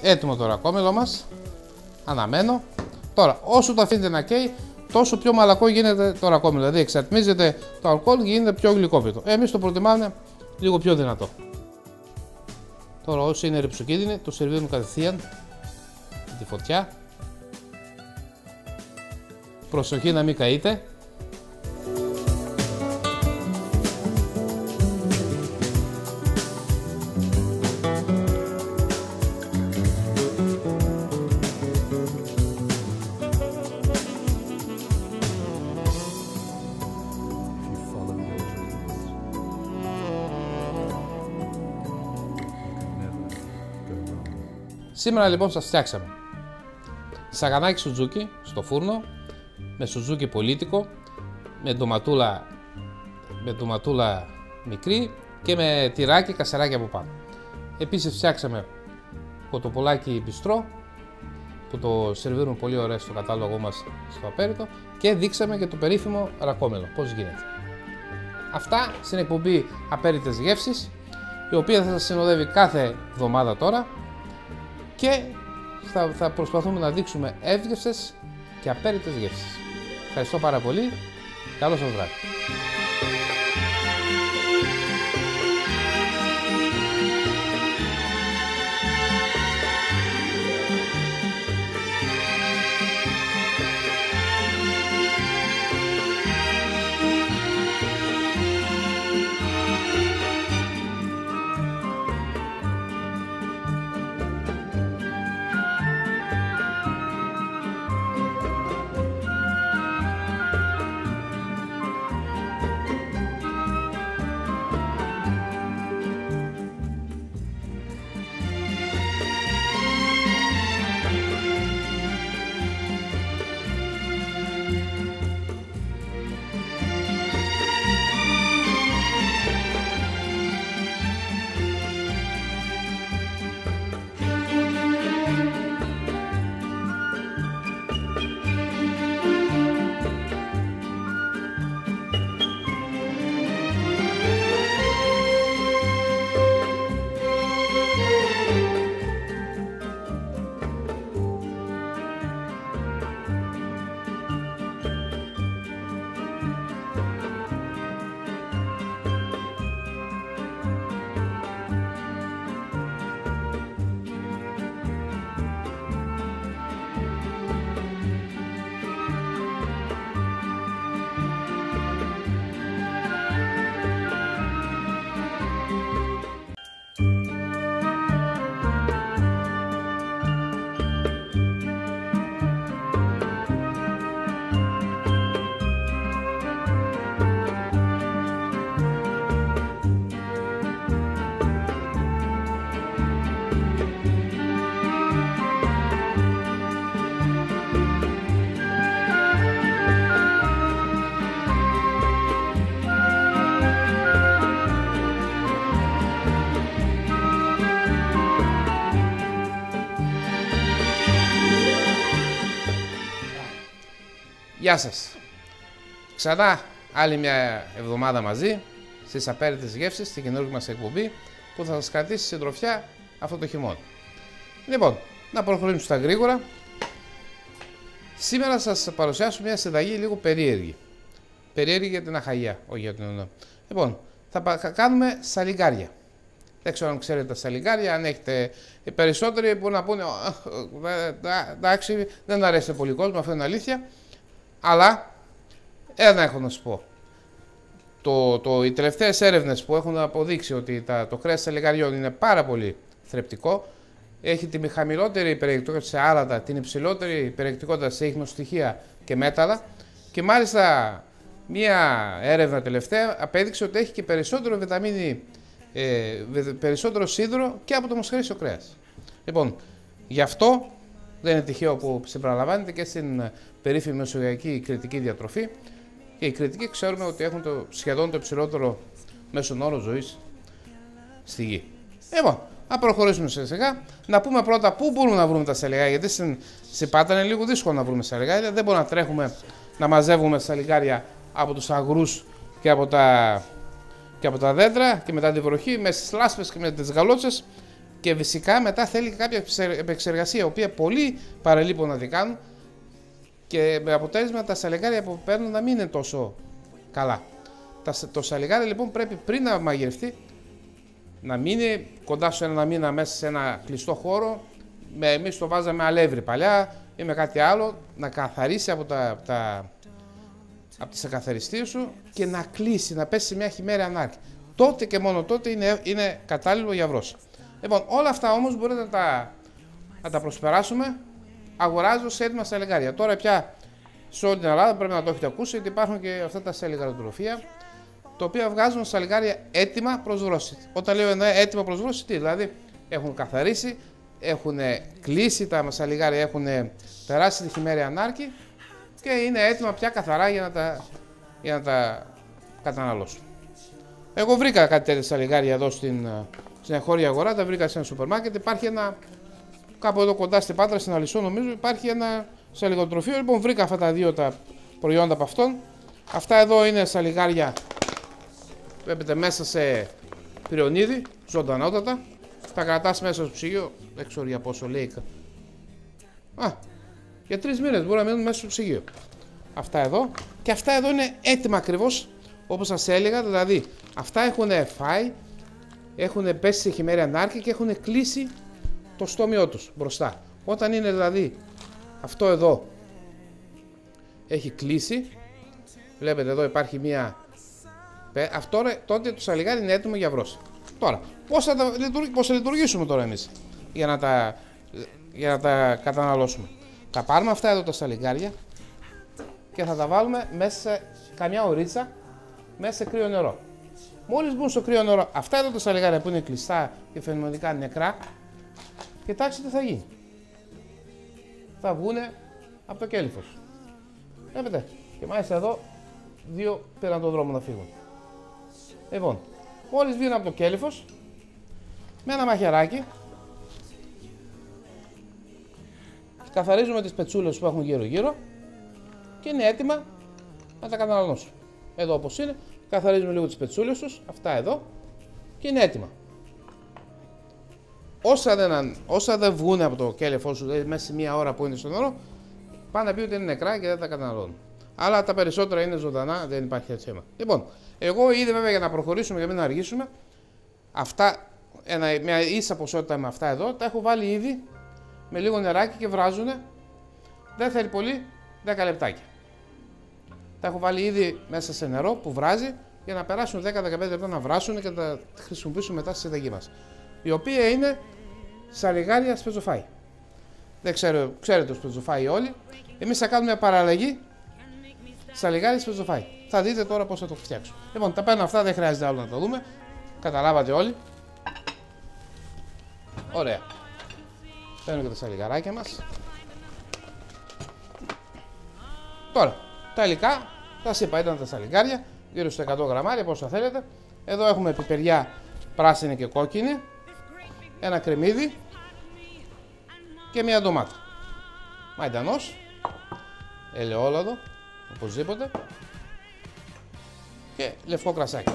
έτοιμο το ρακόμελο μας. Αναμένω. Τώρα, όσο το αφήνετε να καίει, τόσο πιο μαλακό γίνεται το ρακόμελο. Δηλαδή, εξατμίζεται το αλκοόλ και γίνεται πιο γλυκόπιτο. Εμείς το προτιμάμε λίγο πιο δυνατό. Τώρα, όσοι είναι ρυψοκίνδυνοι, το σερβίρουν κατευθείαν με τη φωτιά. Προσοχή να μην καείτε. Σήμερα λοιπόν σας φτιάξαμε σαγανάκι σουτζούκι στο φούρνο, με σουτζούκι πολίτικο, με ντοματούλα μικρή και με τυράκι κασεράκι από πάνω. Επίσης φτιάξαμε κοτοπολάκι μπιστρό που το σερβίρουν πολύ ωραία στο κατάλογο μας στο απέριτο και δείξαμε και το περίφημο ρακόμελο, πώς γίνεται. Αυτά στην εκπομπή Απέριτες Γεύσεις, η οποία θα σας συνοδεύει κάθε εβδομάδα τώρα και θα προσπαθούμε να δείξουμε εύγευστες και απέριτες γεύσεις. Ευχαριστώ πάρα πολύ. Καλό σας βράδυ. Γεια σας! Ξανά άλλη μια εβδομάδα μαζί στις Απέριτες Γεύσεις, στην καινούργια μας εκπομπή που θα σας κρατήσει συντροφιά αυτό το χειμώνα. Λοιπόν, να προχωρήσουμε στα γρήγορα. Σήμερα σας παρουσιάσω μια συνταγή λίγο περίεργη. Περίεργη για την αχαγιά, όχι για την ονό. Λοιπόν, θα κάνουμε σαλιγκάρια. Δεν ξέρω αν ξέρετε τα σαλιγκάρια, αν έχετε. Οι περισσότεροι μπορούν να πούνε εντάξει, δεν αρέσει πολύ κόσμο, αυτό είναι αλήθεια. Αλλά ένα έχω να σου πω. Οι τελευταίες έρευνες που έχουν αποδείξει ότι το κρέας σαλιγκαριών είναι πάρα πολύ θρεπτικό, έχει τη χαμηλότερη περιεκτικότητα σε άλατα, την υψηλότερη περιεκτικότητα σε ιχνοστοιχεία και μέταλλα, και μάλιστα μία έρευνα τελευταία απέδειξε ότι έχει και περισσότερο βιταμίνη, περισσότερο σίδηρο και από το μοσχαρίσιο κρέας. Λοιπόν, γι' αυτό δεν είναι τυχαίο που συμπεριλαμβάνεται και στην περίφημη μεσογειακή κρητική διατροφή, και οι κρητικοί ξέρουμε ότι έχουν σχεδόν το υψηλότερο μέσον όρο ζωής στη γη. Λοιπόν, να προχωρήσουμε σιγά. Να πούμε πρώτα πού μπορούμε να βρούμε τα σαλιγκάρια, γιατί στην Πάτρα είναι λίγο δύσκολο να βρούμε σαλιγκάρια. Δεν μπορούμε να τρέχουμε να μαζεύουμε σαλιγκάρια από τους αγρούς και από τα δέντρα και μετά τη βροχή, με στις λάσπες και με τις γαλότσες. Και φυσικά μετά θέλει και κάποια επεξεργασία, η οποία πολλοί παραλείπουν να την κάνουν και με αποτέλεσμα τα σαλιγκάρια που παίρνουν να μην είναι τόσο καλά. Το σαλιγκάρι λοιπόν πρέπει πριν να μαγειρευτεί να μείνει κοντά σε ένα μήνα μέσα σε ένα κλειστό χώρο. Εμείς το βάζαμε αλεύρι παλιά ή με κάτι άλλο, να καθαρίσει από τις ακαθαριστείες σου και να κλείσει, να πέσει σε μια χειμέρια ανάρκη. Τότε και μόνο τότε είναι κατάλληλο για βρόση. Λοιπόν, όλα αυτά όμως μπορείτε να τα προσπεράσουμε αγοράζοντας σε έτοιμα σαλιγκάρια. Τώρα πια σε όλη την Ελλάδα πρέπει να το έχετε ακούσει ότι υπάρχουν και αυτά τα σαλιγκαροτροφία, τα οποία βγάζουν σαλιγκάρια έτοιμα προς βρώση. Όταν λέω έτοιμα προς βρώση, τι δηλαδή, έχουν καθαρίσει, έχουν κλείσει τα σαλιγκάρια, έχουν περάσει τη χειμέρια ανάρκη και είναι έτοιμα πια καθαρά για να τα καταναλώσω. Εγώ βρήκα κάτι τέτοια σαλιγκάρια εδώ στην εγχώρια αγορά, τα βρήκα σε ένα σούπερ μάρκετ. Υπάρχει κάπου εδώ κοντά στην Πάτρα, στην Αλυσσό νομίζω, υπάρχει ένα σαλιγκοτροφείο. Λοιπόν, βρήκα αυτά τα δύο τα προϊόντα από αυτόν. Αυτά εδώ είναι σαλιγκάρια, βλέπετε, μέσα σε πυριονίδι, ζωντανότατα. Τα κρατάς μέσα στο ψυγείο, δεν ξέρω για πόσο λέει. Για 3 μήνες μπορεί να μείνουν μέσα στο ψυγείο. Αυτά εδώ. Και αυτά εδώ είναι έτοιμα ακριβώς όπως σας έλεγα. Δηλαδή, αυτά έχουν φάει, έχουν πέσει σε χειμέρια ανάρκη και έχουν κλείσει το στόμιό τους μπροστά. Όταν είναι δηλαδή αυτό εδώ έχει κλείσει, βλέπετε εδώ υπάρχει μία. Αυτό τότε το σαλιγκάρι είναι έτοιμο για βρόση. Τώρα, πώς θα λειτουργήσουμε τώρα εμείς για να τα καταναλώσουμε. Θα πάρουμε αυτά εδώ τα σαλιγκάρια και θα τα βάλουμε μέσα σε καμιά ωρίτσα, μέσα σε κρύο νερό. Μόλις μπουν στο κρύο νερό, αυτά εδώ τα σαλιγκάρια που είναι κλειστά και φαινομενικά νεκρά, κοιτάξτε τι θα γίνει. Θα βγούνε από το κέλυφος. Βλέπετε, και μάλιστα εδώ 2 πήραν τον δρόμο να φύγουν. Λοιπόν, μόλις βγουν από το κέλυφος, με ένα μαχαιράκι καθαρίζουμε τις πετσούλες που έχουν γύρω-γύρω και είναι έτοιμα να τα καταναλώσουμε. Εδώ όπως είναι, καθαρίζουμε λίγο τις πετσούλες τους, αυτά εδώ, και είναι έτοιμα. Όσα δεν βγουν από το κέλυφό σου, δηλαδή μέσα σε μία ώρα που είναι στο νερό, πάνε να πει ότι είναι νεκρά και δεν τα καταναλώνουν. Αλλά τα περισσότερα είναι ζωντανά, δεν υπάρχει έτσι θέμα. Λοιπόν, εγώ ήδη βέβαια για να προχωρήσουμε, για να μην αργήσουμε, αυτά, μια ίσα ποσότητα με αυτά εδώ, τα έχω βάλει ήδη με λίγο νεράκι και βράζουνε. Δεν θέλει πολύ, 10 λεπτάκια. Τα έχω βάλει ήδη μέσα σε νερό που βράζει για να περάσουν 10-15 λεπτά να βράσουν και να τα χρησιμοποιήσουμε μετά στη συνταγή μας. Η οποία είναι σαλιγκάρια σπετζοφάι. Δεν ξέρετε το σπετζοφάι όλοι. Εμείς θα κάνουμε μια παραλλαγή σαλιγκάρια σπετζοφάι. Θα δείτε τώρα πώς θα το φτιάξω. Λοιπόν, τα παίρνω αυτά, δεν χρειάζεται άλλο να τα δούμε. Καταλάβατε όλοι. Ωραία. Παίρνω και τα σαλιγκαράκια μας. Τώρα, τα υλικά, σας είπα, ήταν τα σαλιγκάρια, γύρω στα 100 γραμμάρια, πόσα θέλετε. Εδώ έχουμε πιπεριά πράσινη και κόκκινη, ένα κρεμμύδι και μια ντομάτα. Μαϊντανός, ελαιόλαδο, οπωσδήποτε, και λευκό κρασάκι.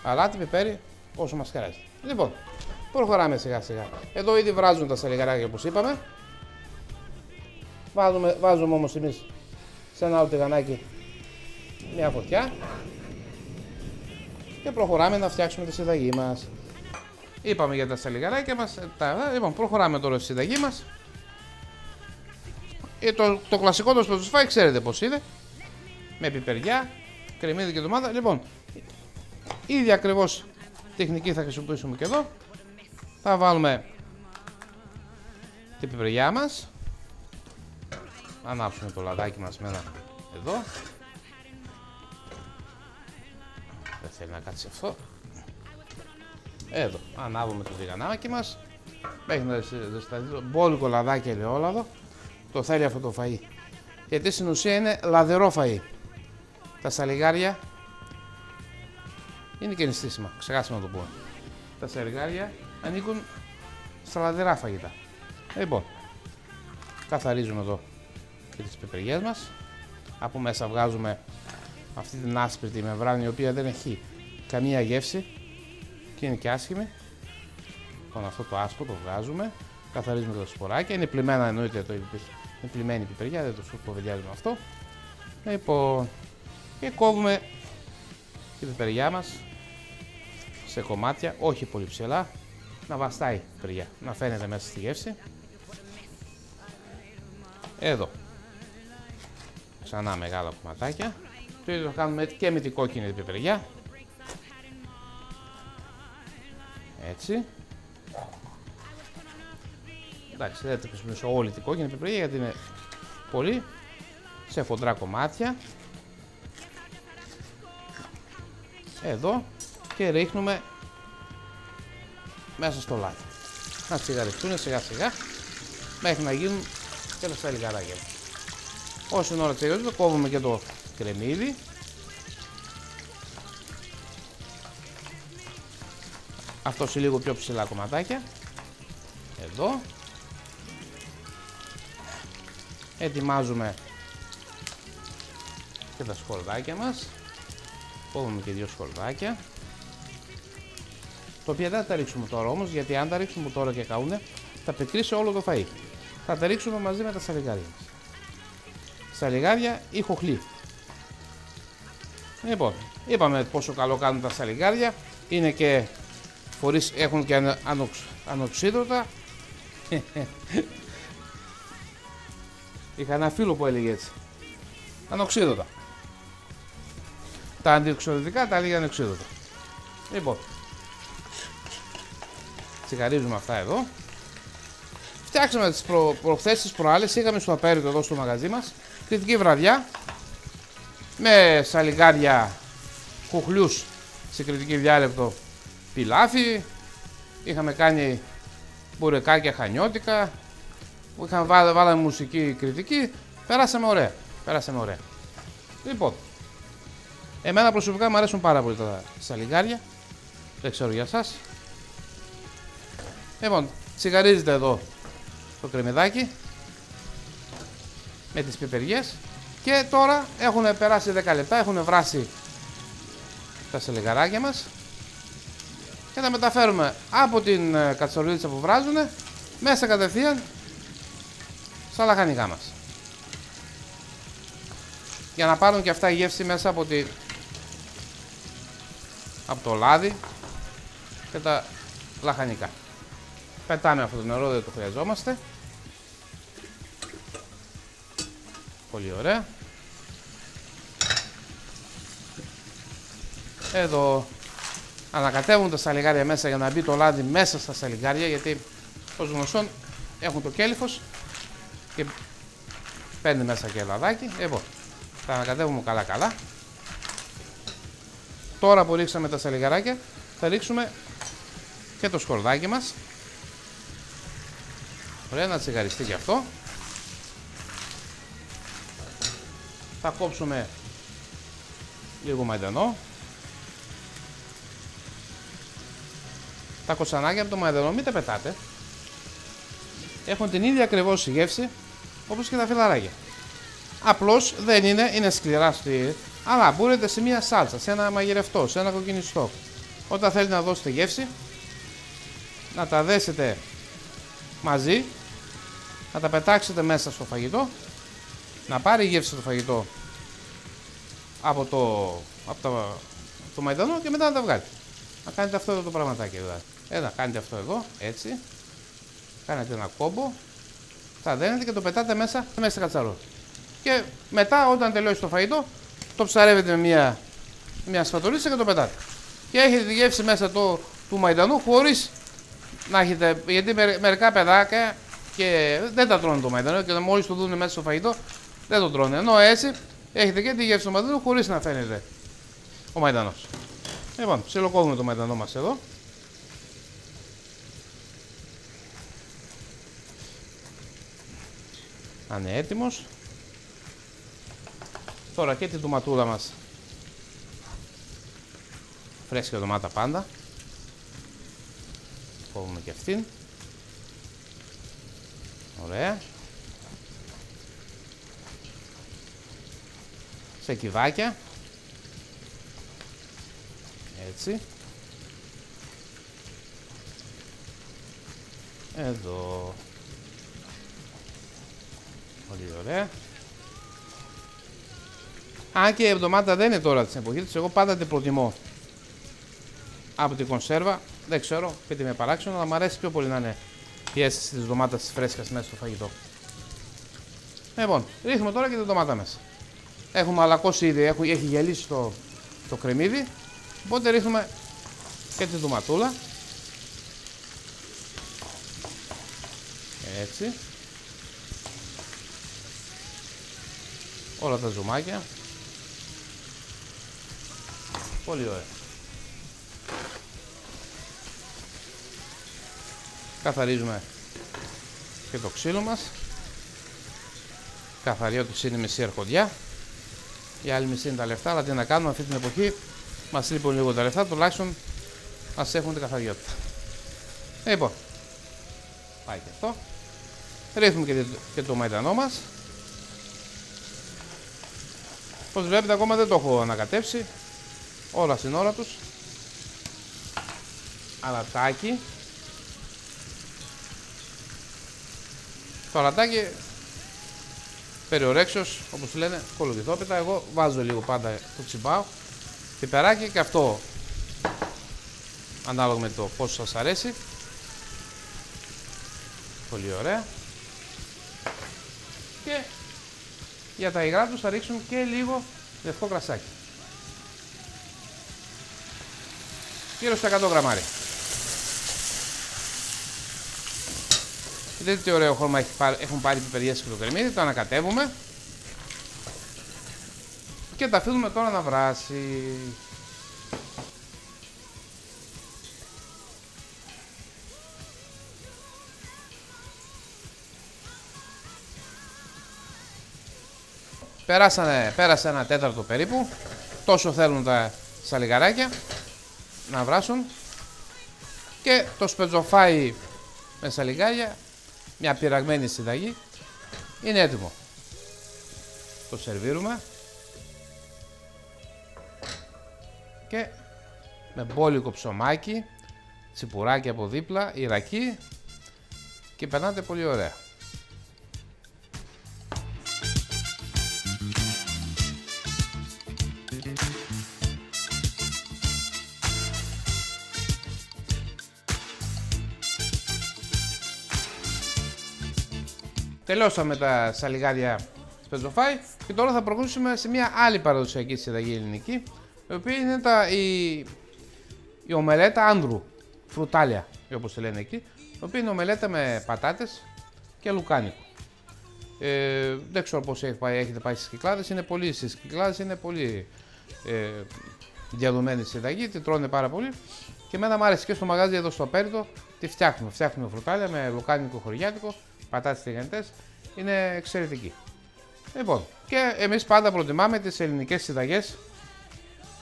Αλάτι, πιπέρι, όσο μας χρειάζεται. Λοιπόν, προχωράμε σιγά σιγά. Εδώ ήδη βράζουν τα σαλιγκαράκια όπως είπαμε. Βάζουμε όμως εμείς σε ένα άλλο τηγανάκι μια φωτιά και προχωράμε να φτιάξουμε τη συνταγή μας. Είπαμε για τα σαλιγκαράκια μας. Λοιπόν, προχωράμε τώρα στη συνταγή μας. Το κλασικό το σπετζοφάι ξέρετε πως είναι. Με πιπεριά, κρεμμύδι και ντομάτα. Λοιπόν, ίδια ακριβώς τεχνική θα χρησιμοποιήσουμε και εδώ. Θα βάλουμε την πιπεριά μας. Ανάψουμε το λαδάκι μας με ένα εδώ. Δεν θέλει να κάτσει αυτό. Εδώ, ανάβουμε το τηγανάκι μας. Μέχρι να ζεσταθεί το μπόλικο λαδάκι ελαιόλαδο. Το θέλει αυτό το φαΐ. Γιατί στην ουσία είναι λαδερό φαΐ. Τα σαλιγκάρια είναι και νηστίσιμα, ξεχάσαμε να το πούμε. Τα σαλιγκάρια ανήκουν στα λαδερά φαγητά. Λοιπόν, καθαρίζουμε εδώ και τις πιπεριές μας. Από μέσα βγάζουμε αυτή την άσπρη μεμβράνη, η οποία δεν έχει καμία γεύση και είναι και άσχημη. Λοιπόν, αυτό το άσπρο το βγάζουμε, καθαρίζουμε τα σποράκια. Είναι πλημμένα, εννοείται, είναι πλημμένη η πιπεριά, δεν το κουβεντιάζουμε αυτό. Λοιπόν, και κόβουμε την πιπεριά μας σε κομμάτια, όχι πολύ ψηλά, να βαστάει η πιπεριά, να φαίνεται μέσα στη γεύση. Εδώ. Ξανά μεγάλα κομματάκια. Το ίδιο θα κάνουμε και με την κόκκινη την πιπεριά. Έτσι. Εντάξει, δεν θα χρησιμοποιήσω όλη την κόκκινη πιπεριά γιατί είναι πολύ. Σε χοντρά κομμάτια. Εδώ. Και ρίχνουμε μέσα στο λάδι. Να τσιγαριστούν σιγά σιγά μέχρι να γίνουν και τα λιγαράκια. Όσο ώρα τσιγαρίζουν, το κόβουμε και το κρεμμύδι. Αυτό σε λίγο πιο ψηλά κομματάκια. Εδώ. Ετοιμάζουμε και τα σκορδάκια μας. Κόβουμε και 2 σκορδάκια. Τα οποία δεν θα τα ρίξουμε τώρα όμως, γιατί αν τα ρίξουμε τώρα και καούνε, θα πετρίσει όλο το φαΐ. Θα τα ρίξουμε μαζί με τα σαλιγάρια μας. Σαλιγάρια ή χοχλή. Λοιπόν, είπαμε πόσο καλό κάνουν τα σαλιγάρια. Είναι και φορείς, έχουν και ανοξίδρωτα. Είχα ένα φίλο που έλεγε έτσι. Ανοξίδρωτα. Τα αντιοξυδωτικά τα έλεγε ανοξίδρωτα. Λοιπόν, τσιγαρίζουμε αυτά εδώ. Φτιάξαμε τις προχθές τις προάλλες, είχαμε στο απέριτο εδώ στο μαγαζί μας, κριτική βραδιά, με σαλιγάρια, χουχλιούς σε κριτική διάλεπτο, πιλάφι, είχαμε κάνει μπουρεκάκια χανιώτικα, βάλαμε μουσική κριτική, περάσαμε ωραία. Λοιπόν, εμένα προσωπικά μου αρέσουν πάρα πολύ τα σαλιγάρια, δεν ξέρω για σας. Λοιπόν, τσιγαρίζεται εδώ το κρεμμυδάκι με τις πιπεριές και τώρα έχουν περάσει 10 λεπτά, έχουν βράσει τα σαλιγαράκια μας και τα μεταφέρουμε από την κατσαρολίτσα που βράζουν μέσα κατευθείαν στα λαχανικά μας, για να πάρουν και αυτά η γεύση μέσα από το λάδι και τα λαχανικά. Πετάμε αυτό το νερό, δεν το χρειαζόμαστε. Πολύ ωραία. Εδώ ανακατεύουν τα σαλιγάρια μέσα για να μπει το λάδι μέσα στα σαλιγάρια, γιατί ως γνωστόν έχουν το κέλυφος και παίρνει μέσα και λαδάκι. Λοιπόν, τα ανακατεύουμε καλά. Τώρα που ρίξαμε τα σαλιγαράκια, θα ρίξουμε και το σκορδάκι μας. Ωραία, να τσιγαριστεί και αυτό. Θα κόψουμε λίγο μαϊντανό. Τα κοτσανάκια από το μαϊντανό μην τα πετάτε. Έχουν την ίδια ακριβώς γεύση όπως και τα φιλαράκια. Απλώς δεν είναι σκληρά αλλά μπορείτε σε μια σάλτσα, σε ένα μαγειρευτό, σε ένα κοκκινιστό. Όταν θέλετε να δώσετε γεύση, να τα δέσετε μαζί, να τα πετάξετε μέσα στο φαγητό, να πάρει γεύση το φαγητό από το μαϊντανό και μετά να τα βγάλετε. Να κάνετε αυτό εδώ το πραγματάκι δηλαδή. Να κάνετε αυτό εδώ, έτσι. Κάνετε ένα κόμπο, τα δένετε και το πετάτε μέσα στη κατσαρόλα. Και μετά όταν τελειώσει το φαγητό, το ψαρεύετε με μια σπατολίτσα και το πετάτε. Και έχετε τη γεύση μέσα του μαϊντανού χωρίς να έχετε, γιατί μερικά παιδάκια και δεν τα τρώνε το μαϊντανό και μόλις το δουν μέσα στο φαγητό δεν το τρώνε. Ενώ έτσι έχετε και τη γεύση του μαϊντανού χωρίς να φαίνεται ο μαϊντανός. Λοιπόν, ψιλοκόβουμε το μαϊντανό μας εδώ. Να είναι έτοιμος. Τώρα και την ντοματούλα μας, φρέσκια ντομάτα πάντα, κόβουμε και αυτήν. Ωραία. Σε κυβάκια. Έτσι. Εδώ. Πολύ ωραία. Αν και η εβδομάδα δεν είναι τώρα της εποχής της, εγώ πάντα την προτιμώ από την κονσέρβα. Δεν ξέρω, πείτε με παράξενο, αλλά μου αρέσει πιο πολύ να είναι η αίσθηση της ντομάτας φρέσκας μέσα στο φαγητό. Λοιπόν, ρίχνουμε τώρα και την ντομάτα μέσα. Έχουμε αλακώσει ήδη, έχει γελίσει το κρεμμύδι, οπότε ρίχνουμε και τη ντοματούλα. Έτσι. Όλα τα ζουμάκια. Πολύ ωραία. Καθαρίζουμε και το ξύλο μας. Καθαριότηση είναι μισή αρχοντιά. Η άλλη μισή είναι τα λεφτά, αλλά τι να κάνουμε αυτή την εποχή. Μας λείπουν λίγο τα λεφτά, τουλάχιστον μας έχουν την καθαριότητα. Λοιπόν, πάει και αυτό. Ρίχνουμε και το μαϊντανό μας. Όπως βλέπετε ακόμα δεν το έχω ανακατεύσει. Όλα στην ώρα τους. Αλατάκι. Το αλατάκι περιορέξεως, όπως λένε, κολοκυθόπιτα. Εγώ βάζω λίγο πάντα το τσιμπάω. Πιπεράκι και αυτό ανάλογα με το πόσο σας αρέσει. Πολύ ωραία. Και για τα υγρά τους θα ρίξουν και λίγο λευκό κρασάκι. Γύρω στα 100 γραμμάρια. Δείτε τι ωραίο χρώμα έχουν πάρει οι πιπεριές και το κρεμμύδι. Το ανακατεύουμε και τα αφήνουμε τώρα να βράσει. Πέρασε ένα τέταρτο περίπου. Τόσο θέλουν τα σαλιγαράκια να βράσουν. Και το σπετζοφάι με σαλιγάρια, μια πειραγμένη συνταγή, είναι έτοιμο. Το σερβίρουμε και με μπόλικο ψωμάκι, τσιπουράκι από δίπλα, ιρακί και περνάτε πολύ ωραία. Τελειώσαμε τα σαλιγάρια σπετζοφάι και τώρα θα προχωρήσουμε σε μια άλλη παραδοσιακή συνταγή ελληνική, η οποία είναι η ομελέτα άνδρου, φρουτάλια όπως τη λένε εκεί, η οποία είναι ομελέτα με πατάτες και λουκάνικο. Δεν ξέρω πώς έχετε πάει στις Κυκλάδες, στις Κυκλάδες είναι πολύ διαδομένη συνταγή, τη τρώνε πάρα πολύ και εμένα μου άρεσε και στο μαγάζι εδώ στο Πέριτο, τη φτιάχνουμε φρουτάλια με λουκάνικο χωριάτικο, πατάτες τηγανιτές, είναι εξαιρετική. Λοιπόν, και εμείς πάντα προτιμάμε τις ελληνικές συνταγές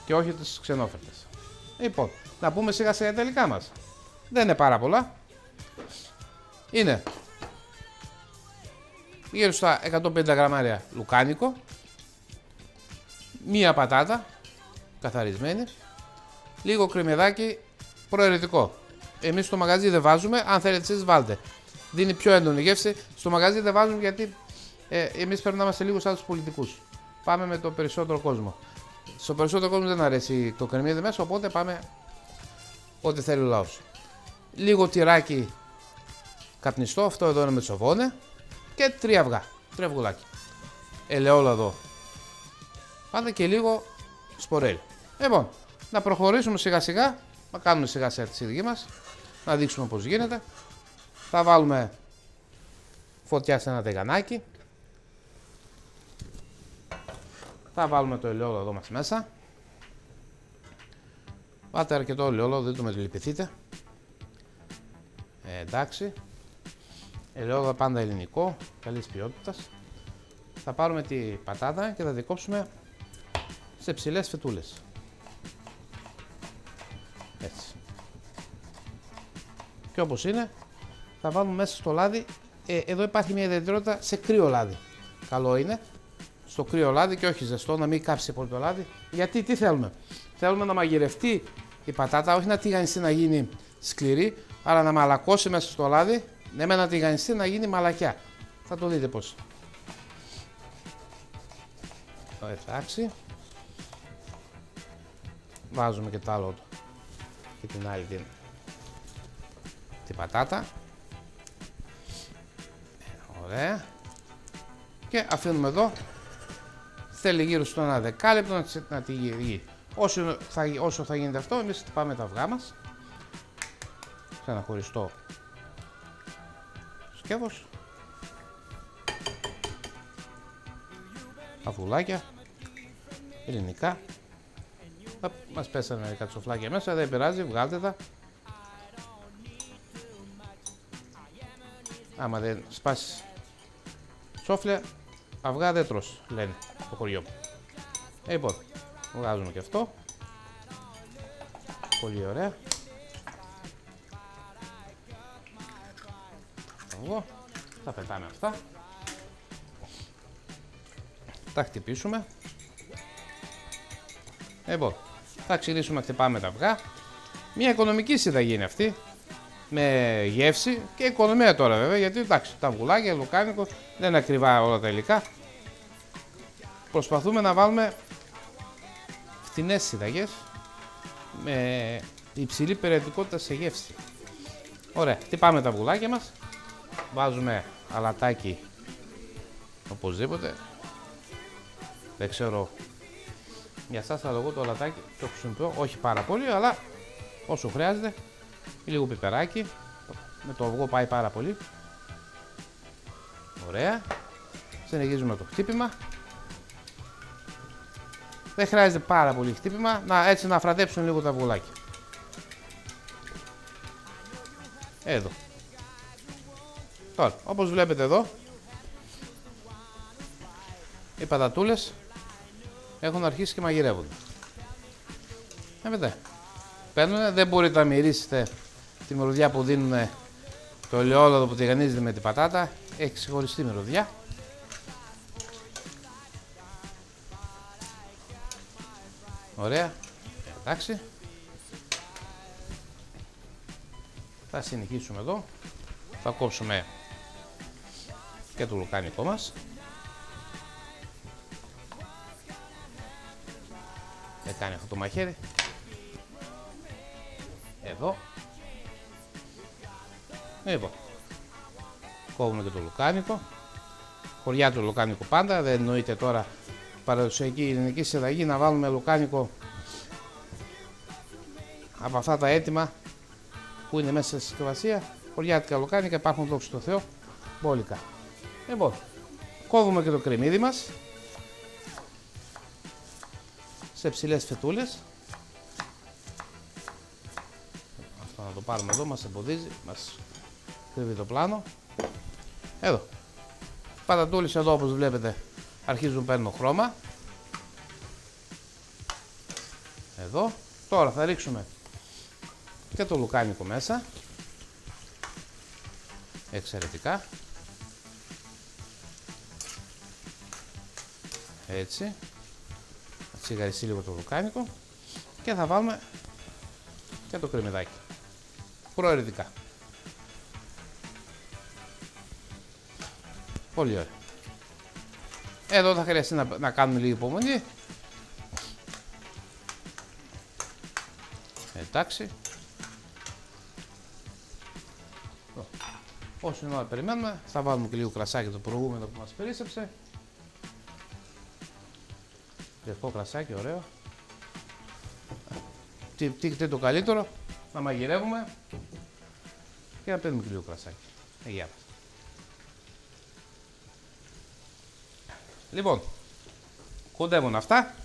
και όχι τις ξενόφερτες. Λοιπόν, να πούμε σιγά σιγά τα υλικά μας. Δεν είναι πάρα πολλά. Είναι γύρω στα 150 γραμμάρια λουκάνικο, μία πατάτα καθαρισμένη, λίγο κρεμμυδάκι προαιρετικό. Εμείς στο μαγαζί δεν βάζουμε, αν θέλετε εσείς βάλτε. Δίνει πιο έντονη γεύση. Στο μαγαζί δεν βάζουμε γιατί εμείς πρέπει να είμαστε λίγο σαν τους πολιτικούς. Πάμε με το περισσότερο κόσμο. Στο περισσότερο κόσμο δεν αρέσει το κρεμμύδι μέσα, οπότε πάμε ό,τι θέλει ο λαός. Λίγο τυράκι καπνιστό, αυτό εδώ είναι με τσοβόνε και 3 αυγά, 3 αυγουλάκια. Ελαιόλαδο πάντα και λίγο σπορέλι. Λοιπόν, να προχωρήσουμε σιγά σιγά, να κάνουμε σιγά σιγά τη συνταγή μας, να δείξουμε πώς γίνεται. Θα βάλουμε φωτιά σε ένα τηγανάκι. Θα βάλουμε το ελαιόλαδο μας μέσα. Βάλτε αρκετό ελαιόλαδο, δεν το μετλυπηθείτε. Εντάξει. Ελαιόλαδο πάντα ελληνικό, καλής ποιότητας. Θα πάρουμε τη πατάτα και θα δικόψουμε σε ψηλές φετούλες. Έτσι. Και όπως είναι, θα βάλουμε μέσα στο λάδι. Εδώ υπάρχει μια ιδιαιτερότητα σε κρύο λάδι. Καλό είναι στο κρύο λάδι και όχι ζεστό, να μην κάψει πολύ το λάδι. Γιατί τι θέλουμε? Θέλουμε να μαγειρευτεί η πατάτα, όχι να τηγανιστεί να γίνει σκληρή, αλλά να μαλακώσει μέσα στο λάδι Ναι, με ένα τηγανιστή να γίνει μαλακιά. Θα το δείτε πώς. Εντάξει. Βάζουμε και το άλλο και την άλλη την πατάτα. Ωραία. Και αφήνουμε εδώ. Θέλει γύρω στο 1 δεκάλεπτο να τη γυρίσει. Όσο θα γίνεται αυτό, εμείς χτυπάμε τα αυγά μας σε ένα χωριστό σκεύος. Αυγουλάκια ελληνικά. Μας πέσανε μερικά τσοφλάκια μέσα, δεν πειράζει, βγάλτε τα. Άμα δεν σπάσεις τσόφλια, αυγά δεν τρως, λένε στο χωριό μου. Λοιπόν, βγάζουμε και αυτό. Πολύ ωραία. Αυγό. Τα πετάμε αυτά. Τα χτυπήσουμε. Λοιπόν, θα ξυλίσουμε να χτυπάμε τα αυγά. Μια οικονομική συνταγή είναι αυτή. Με γεύση και οικονομία τώρα βέβαια, γιατί εντάξει, τα αυγουλάκια, λουκάνικο, δεν είναι ακριβά όλα τα υλικά. Προσπαθούμε να βάλουμε φτηνές συνταγές με υψηλή περιεκτικότητα σε γεύση. Ωραία, χτυπάμε τα αυγουλάκια μας. Βάζουμε αλατάκι οπωσδήποτε. Δεν ξέρω, για σας αλλά εγώ το αλατάκι το χρησιμοποιώ, όχι πάρα πολύ, αλλά όσο χρειάζεται. Λίγο πιπεράκι, με το αυγό πάει πάρα πολύ. Ωραία. Συνεχίζουμε το χτύπημα. Δεν χρειάζεται πάρα πολύ χτύπημα, έτσι να φρατέψουν λίγο τα αυγουλάκια. Εδώ. Τώρα, όπως βλέπετε εδώ, οι πατατούλες έχουν αρχίσει και μαγειρεύονται. Βέβαια. Παίρνουνε, δεν μπορείτε να μυρίσετε τη μυρωδιά που δίνουν το ελαιόλαδο που τηγανίζεται με την πατάτα. Έχει ξεχωριστή μυρωδιά. Ωραία. Εντάξει. Θα συνεχίσουμε εδώ. Θα κόψουμε και το λουκάνικο μας. Δεν κάνει αυτό το μαχαίρι. Εδώ. Λοιπόν, κόβουμε και το λουκάνικο. Χωριά το λουκάνικο πάντα, δεν εννοείται τώρα παραδοσιακή ελληνική συνταγή να βάλουμε λουκάνικο από αυτά τα έτοιμα που είναι μέσα στη συσκευασία. Χωριάτικα λουκάνικα υπάρχουν, δόξα τω Θεώ, μπόλικα. Λοιπόν, κόβουμε και το κρεμμύδι μας σε ψηλές φετούλες. Αυτό να το πάρουμε εδώ, μας εμποδίζει, μας κρύβει το πλάνο. Εδώ. Πατατούλες εδώ, όπως βλέπετε, αρχίζουν να παίρνουν χρώμα. Εδώ. Τώρα θα ρίξουμε και το λουκάνικο μέσα. Εξαιρετικά. Έτσι. Θα τσιγαριστεί λίγο το λουκάνικο και θα βάλουμε και το κρεμμυδάκι. Προαιρετικά. Πολύ ωραία. Εδώ θα χρειαστεί να κάνουμε λίγη υπομονή. Εντάξει. Όσο ώρα περιμένουμε, θα βάλουμε και λίγο κρασάκι το προηγούμενο που μας περίσσεψε. Λευκό κρασάκι, ωραίο. Τι το καλύτερο, να μαγειρεύουμε και να παίρνουμε και λίγο κρασάκι. Γεια μας. Λοιπόν, κοντεύουν αυτά.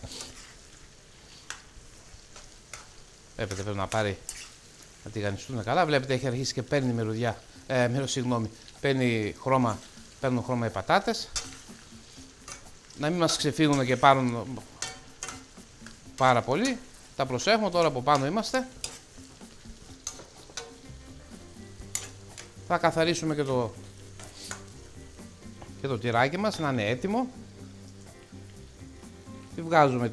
Βλέπετε, πρέπει να τηγανιστούν καλά. Βλέπετε, έχει αρχίσει και παίρνει μυρωδιά. Παίρνουν χρώμα οι πατάτες. Να μην μας ξεφύγουν και πάρουν πάρα πολύ. Τα προσέχουμε, τώρα από πάνω είμαστε. Θα καθαρίσουμε και το τυράκι μας να είναι έτοιμο. Τη βγάζουμε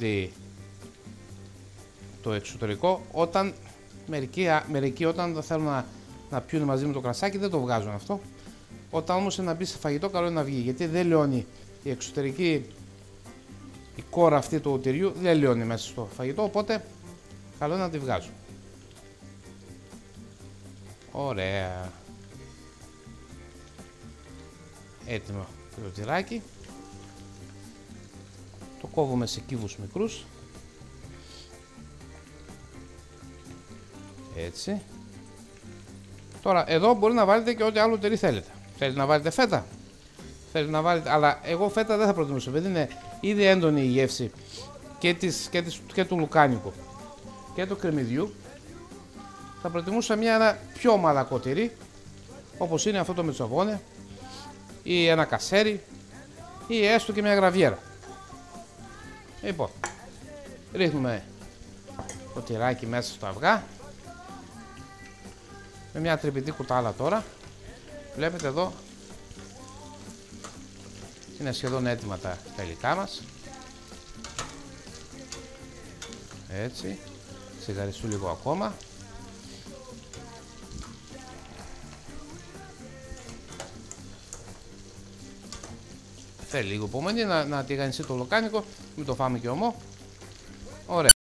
το εξωτερικό. Όταν μερικοί όταν δεν θέλουν να να πιούν μαζί με το κρασάκι, δεν το βγάζουν αυτό. Όταν όμως είναι να μπει σε φαγητό, καλό είναι να βγει, γιατί δεν λιώνει η εξωτερική, η κόρα αυτή του τυριού δεν λιώνει μέσα στο φαγητό, οπότε καλό είναι να τη βγάζω. Ωραία. Έτοιμο το τυράκι. Το κόβουμε σε κύβους μικρούς. Έτσι. Τώρα εδώ μπορεί να βάλετε και ό,τι άλλο τυρί θέλετε. Θέλετε να βάλετε φέτα. Θέλετε να βάλετε, αλλά εγώ φέτα δεν θα προτιμούσα, επειδή είναι ήδη έντονη η γεύση και του λουκάνικου και του κρεμμυδιού. Θα προτιμούσα ένα πιο μαλακό τυρί, όπως είναι αυτό το μετσοβόνε ή ένα κασέρι ή έστω και μια γραβιέρα. Λοιπόν, ρίχνουμε το τυράκι μέσα στο αυγά με μια τρυπητή κουτάλα τώρα. Βλέπετε εδώ είναι σχεδόν έτοιμα τα υλικά μας. Έτσι, σιγαριστού λίγο ακόμα. Θέλει λίγο υπομονή να τηγανιστεί το λοκάνικο, μην το φάμε και ομό. Ωραία.